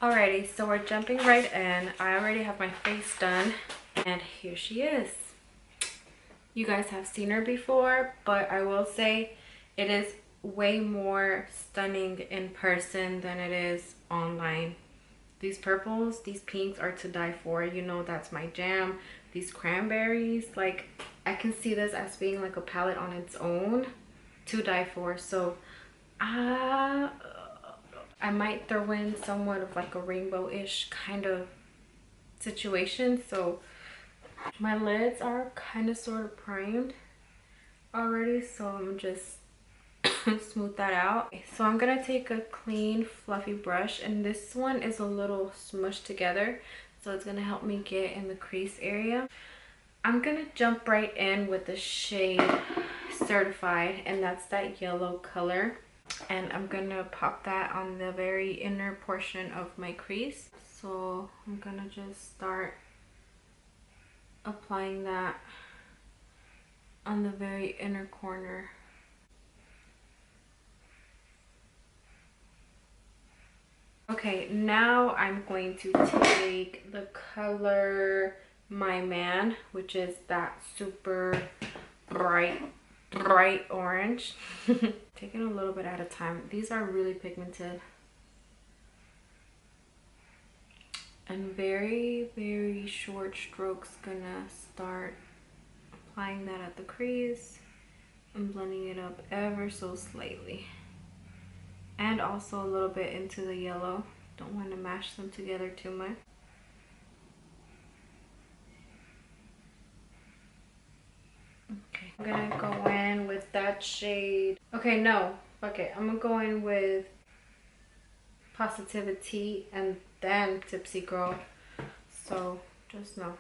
Alrighty, so we're jumping right in. I already have my face done, and here she is. You guys have seen her before, but I will say it is way more stunning in person than it is online. These purples, these pinks are to die for. You know, that's my jam. These cranberries, like, I can see this as being like a palette on its own, to die for. So I might throw in somewhat of like a rainbow-ish kind of situation. So my lids are kind of sort of primed already, so I'm just smooth that out. So I'm gonna take a clean fluffy brush, and this one is a little smushed together, so it's gonna help me get in the crease area. I'm gonna jump right in with the shade Certified, and that's that yellow color, and I'm gonna pop that on the very inner portion of my crease. So I'm gonna just start applying that on the very inner corner. Okay, now I'm going to take the color My Man, which is that super bright orange. Taking a little bit at a time. These are really pigmented. And very short strokes. Gonna start applying that at the crease and blending it up ever so slightly. And also a little bit into the yellow. Don't want to mash them together too much. Okay, I'm gonna go in with that shade. Okay, no, fuck it. I'm gonna go in with Positivity and then Tipsy Girl. So just know.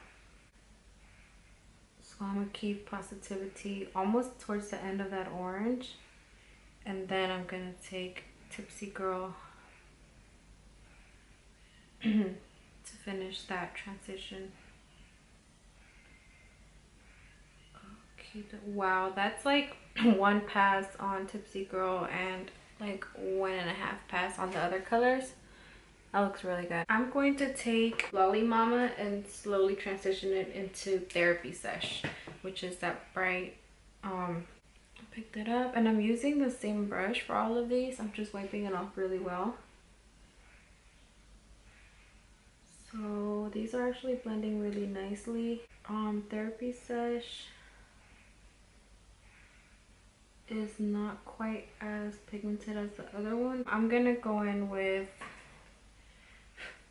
So I'm gonna keep Positivity almost towards the end of that orange. And then I'm gonna take Tipsy Girl to finish that transition. Okay, wow, that's like one pass on Tipsy Girl and like 1.5 pass on the other colors. That looks really good. I'm going to take Lolly Mama and slowly transition it into Therapy Sesh, which is that bright. I picked it up, and I'm using the same brush for all of these. I'm just wiping it off really well. So these are actually blending really nicely. Therapy Sesh is not quite as pigmented as the other one. I'm gonna go in with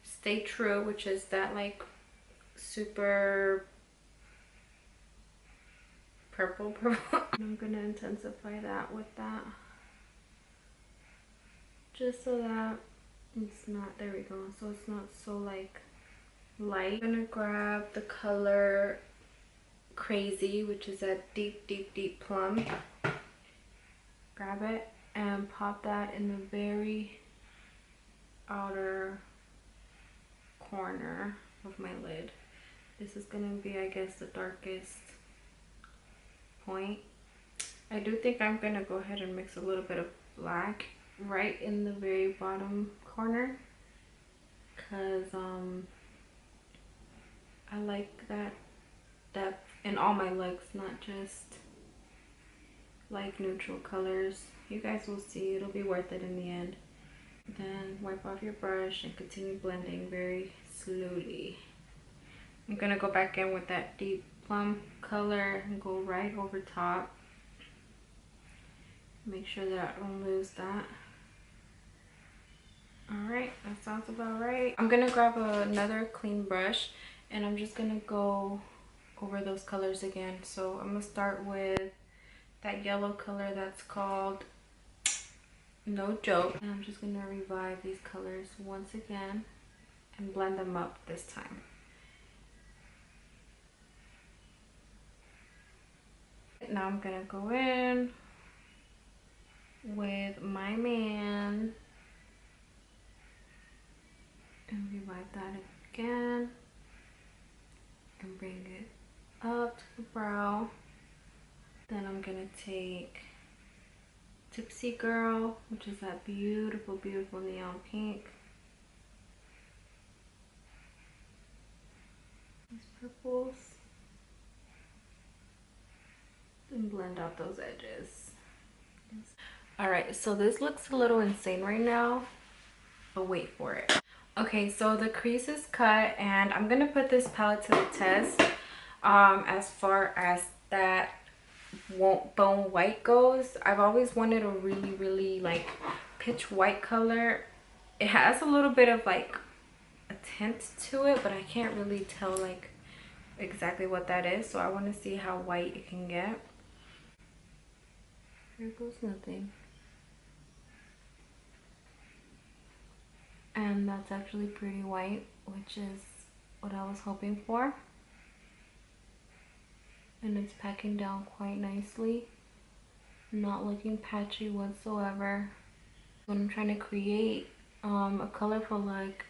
Stay True, which is that like super purple. I'm gonna intensify that with that, just so that it's not, there we go, so it's not so like light. I'm gonna grab the color Crazy, which is a deep plum. Grab it and pop that in the very outer corner of my lid. This is gonna be, I guess, the darkest point. I do think I'm gonna go ahead and mix a little bit of black right in the very bottom corner, because I like that depth in all my looks, not just like neutral colors. You guys will see, it'll be worth it in the end. Then wipe off your brush and continue blending very slowly. I'm gonna go back in with that deep plum color and go right over top. Make sure that I don't lose that. Alright, that sounds about right. I'm gonna grab another clean brush, and I'm just gonna go over those colors again. So I'm gonna start with that yellow color that's called No Joke, and I'm just gonna revive these colors once again and blend them up this time. Now I'm gonna go in with My Man and revive that again and bring it up to the brow. Then I'm gonna take Tipsy Girl, which is that beautiful neon pink, purples and blend out those edges. All right, so this looks a little insane right now, but wait for it. Okay, so the crease is cut and I'm gonna put this palette to the test as far as that bone white goes. I've always wanted a really like pitch white color. It has a little bit of like a tint to it, but I can't really tell like exactly what that is, so I want to see how white it can get. Here goes nothing. And that's actually pretty white, which is what I was hoping for. And it's packing down quite nicely, not looking patchy whatsoever. When I'm trying to create a colorful look,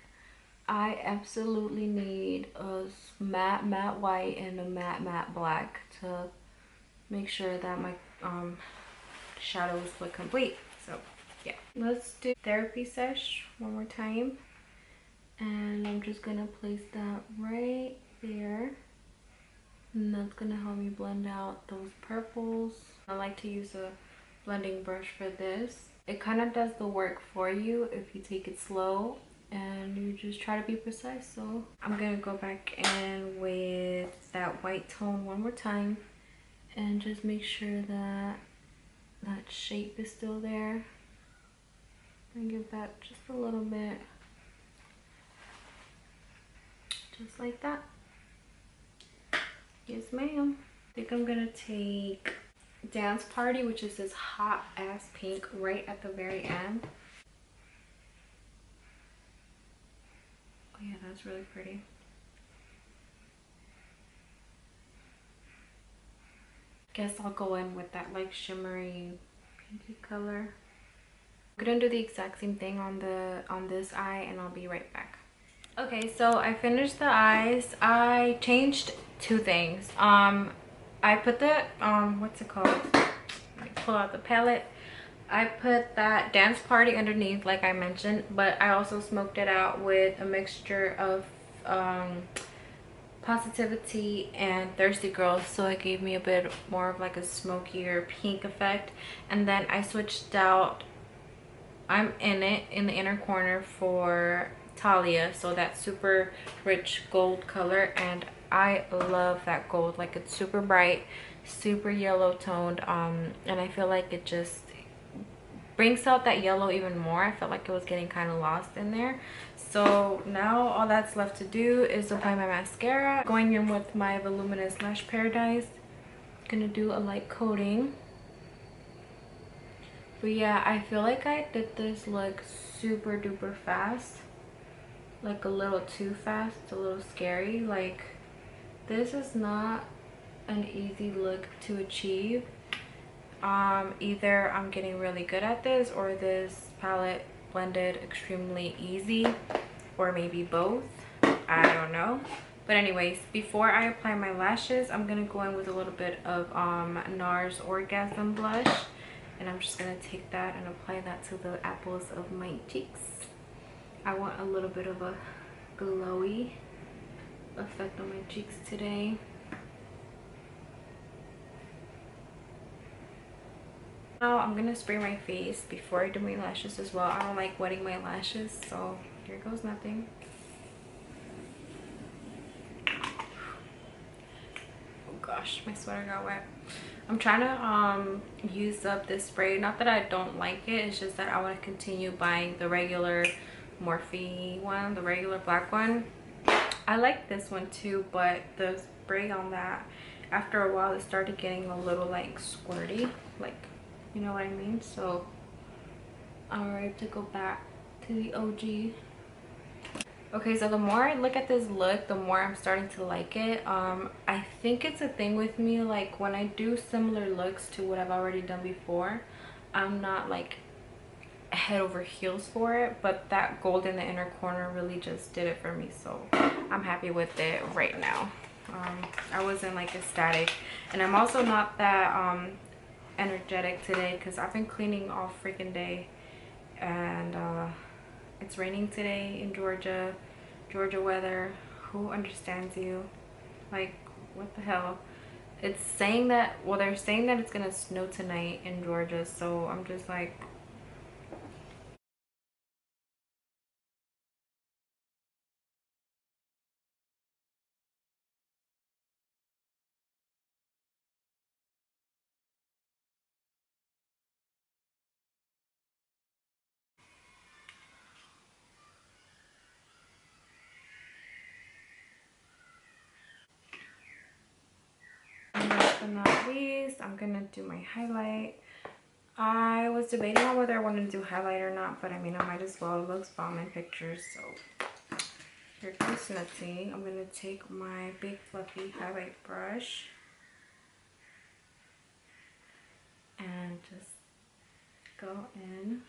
I absolutely need a matte white and a matte black to make sure that my shadows look complete. So yeah, let's do therapy sesh one more time, and I'm just gonna place that right there, and that's gonna help me blend out those purples. I like to use a blending brush for this. It kind of does the work for you if you take it slow and you just try to be precise. So I'm gonna go back in with that white tone one more time and just make sure that that shape is still there, and give that just a little bit, just like that. Yes ma'am. I think I'm gonna take Dance Party, which is this hot ass pink right at the very end. Oh yeah, that's really pretty. Guess I'll go in with that like shimmery pinky color. I'm gonna do the exact same thing on this eye, and I'll be right back. Okay, so I finished the eyes. I changed two things. I put the what's it called? Let me pull out the palette. I put that Dance Party underneath, like I mentioned, but I also smoked it out with a mixture of Positivity and Thirsty Girls, so it gave me a bit more of like a smokier pink effect. And then I switched out I'm in it in the inner corner for Talia, so that super rich gold color, and I love that gold. Like, it's super bright, super yellow toned, and I feel like it just brings out that yellow even more. I felt like it was getting kind of lost in there. So now all that's left to do is apply my mascara. Going in with my Voluminous Lash Paradise. Gonna do a light coating. But yeah, I feel like I did this look super duper fast. Like a little too fast, a little scary. Like, this is not an easy look to achieve. Either I'm getting really good at this, or this palette blended extremely easy, or maybe both. I don't know. But anyways, before I apply my lashes, I'm gonna go in with a little bit of NARS Orgasm blush, and I'm just gonna take that and apply that to the apples of my cheeks. I want a little bit of a glowy effect on my cheeks today. Now I'm gonna spray my face before I do my lashes as well. I don't like wetting my lashes, so here goes nothing. Oh gosh, my sweater got wet. I'm trying to use up this spray. Not that I don't like it, it's just that I want to continue buying the regular Morphe one, the regular black one. I like this one too, but the spray on that, after a while, it started getting a little like squirty, like, you know what I mean? So I'm ready to go back to the OG. Okay, so the more I look at this look, the more I'm starting to like it. I think it's a thing with me, like when I do similar looks to what I've already done before, I'm not like head over heels for it, but that gold in the inner corner really just did it for me, so I'm happy with it right now. I wasn't like ecstatic, and I'm also not that energetic today because I've been cleaning all freaking day, and it's raining today in Georgia weather. Who understands you? Like, what the hell? It's saying that, well, they're saying that it's gonna snow tonight in Georgia, so I'm just like, last but not least, I'm gonna do my highlight. I was debating on whether I wanted to do highlight or not, but I mean, I might as well. It looks bomb in pictures, so here goes nothing. I'm gonna take my big fluffy highlight brush and just go in.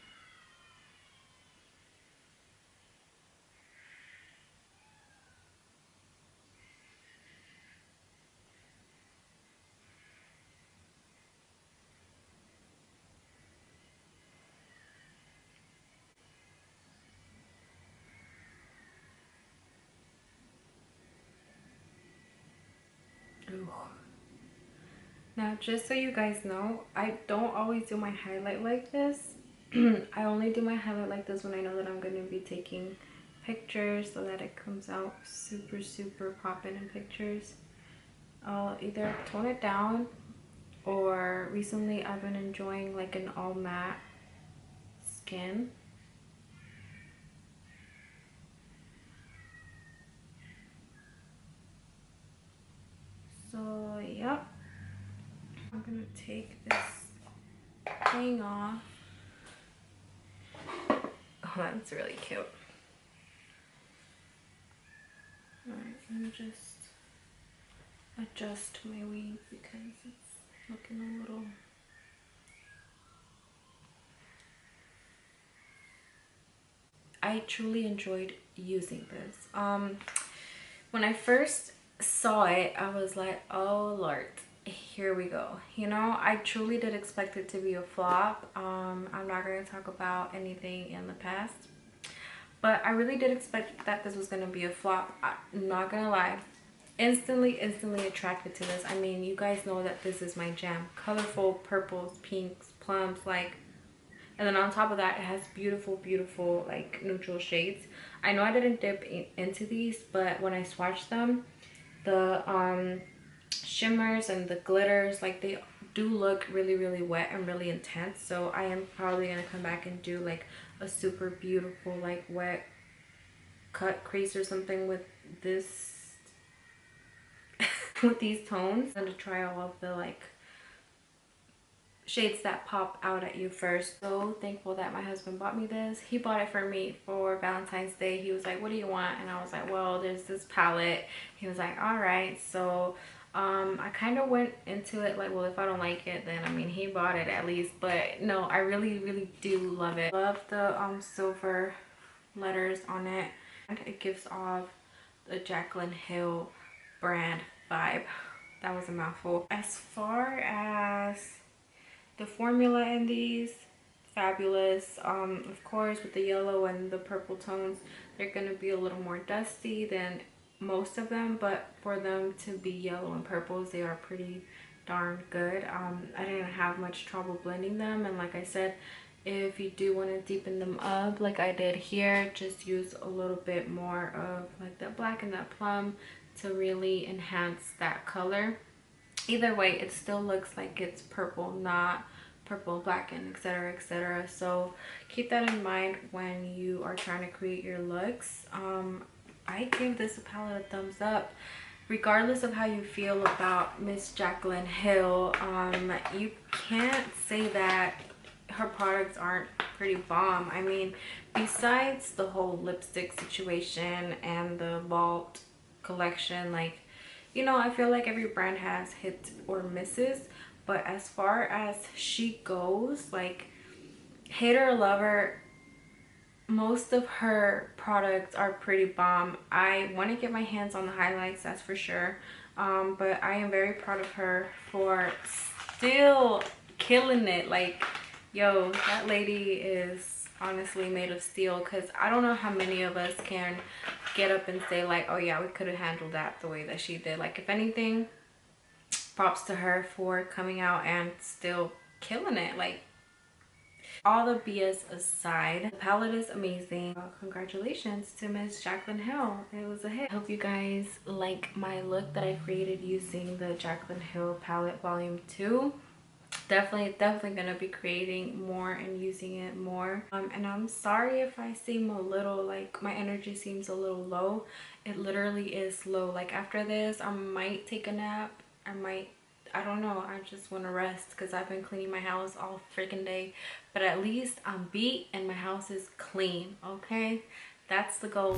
Ooh. Now, just so you guys know, I don't always do my highlight like this. I only do my highlight like this when I know that I'm going to be taking pictures so that it comes out super, super popping in pictures. I'll either tone it down, or recently I've been enjoying like an all matte skin. So, yep. I'm going to take this thing off. Oh, that's really cute. Alright, let me just adjust my weave because it's looking a little... I truly enjoyed using this. When I first saw it, I was like, oh Lord, here we go. You know, I truly did expect it to be a flop. I'm not going to talk about anything in the past, but I really did expect that this was going to be a flop. I'm not going to lie. Instantly attracted to this. I mean, you guys know that this is my jam. Colorful purples, pinks, plums, like, and then on top of that, it has beautiful like neutral shades. I know I didn't dip into these, but when I swatched them, the shimmers and the glitters, like, they do look really wet and really intense. So I am probably gonna come back and do like a super beautiful like wet cut crease or something with this with these tones. I'm gonna try all of the like shades that pop out at you first. So thankful that my husband bought me this. He bought it for me for Valentine's Day. He was like, what do you want? And I was like, well, there's this palette. He was like, all right. So I kind of went into it like, well, if I don't like it, then I mean, he bought it at least. But no, I really do love it. Love the silver letters on it, and it gives off the Jaclyn Hill brand vibe. That was a mouthful. As far as the formula in these, fabulous. Of course, with the yellow and the purple tones, they're going to be a little more dusty than most of them, but for them to be yellow and purples, they are pretty darn good. I didn't have much trouble blending them, and like I said, if you do want to deepen them up like I did here, just use a little bit more of like that black and that plum to really enhance that color. Either way, it still looks like it's purple, not purple, black, and etc. So keep that in mind when you are trying to create your looks. I give this palette a thumbs up. Regardless of how you feel about Miss Jaclyn Hill, you can't say that her products aren't pretty bomb. I mean, besides the whole lipstick situation and the Vault collection, like, you know, I feel like every brand has hits or misses, but as far as she goes, like, hate her or love her, most of her products are pretty bomb. I want to get my hands on the highlights, that's for sure, but I am very proud of her for still killing it. Like, yo, that lady is honestly made of steel, because I don't know how many of us can get up and say like, oh yeah, we could have handled that the way that she did. Like, if anything, props to her for coming out and still killing it. Like, all the BS aside, the palette is amazing. Congratulations to Miss Jaclyn Hill. It was a hit. I hope you guys like my look that I created using the Jaclyn Hill Palette Volume 2. Definitely gonna be creating more and using it more. And I'm sorry if I seem a little, like, my energy seems a little low. It literally is low. Like, after this, I might take a nap. I don't know, I just want to rest because I've been cleaning my house all freaking day. But at least I'm beat and my house is clean, okay? That's the goal.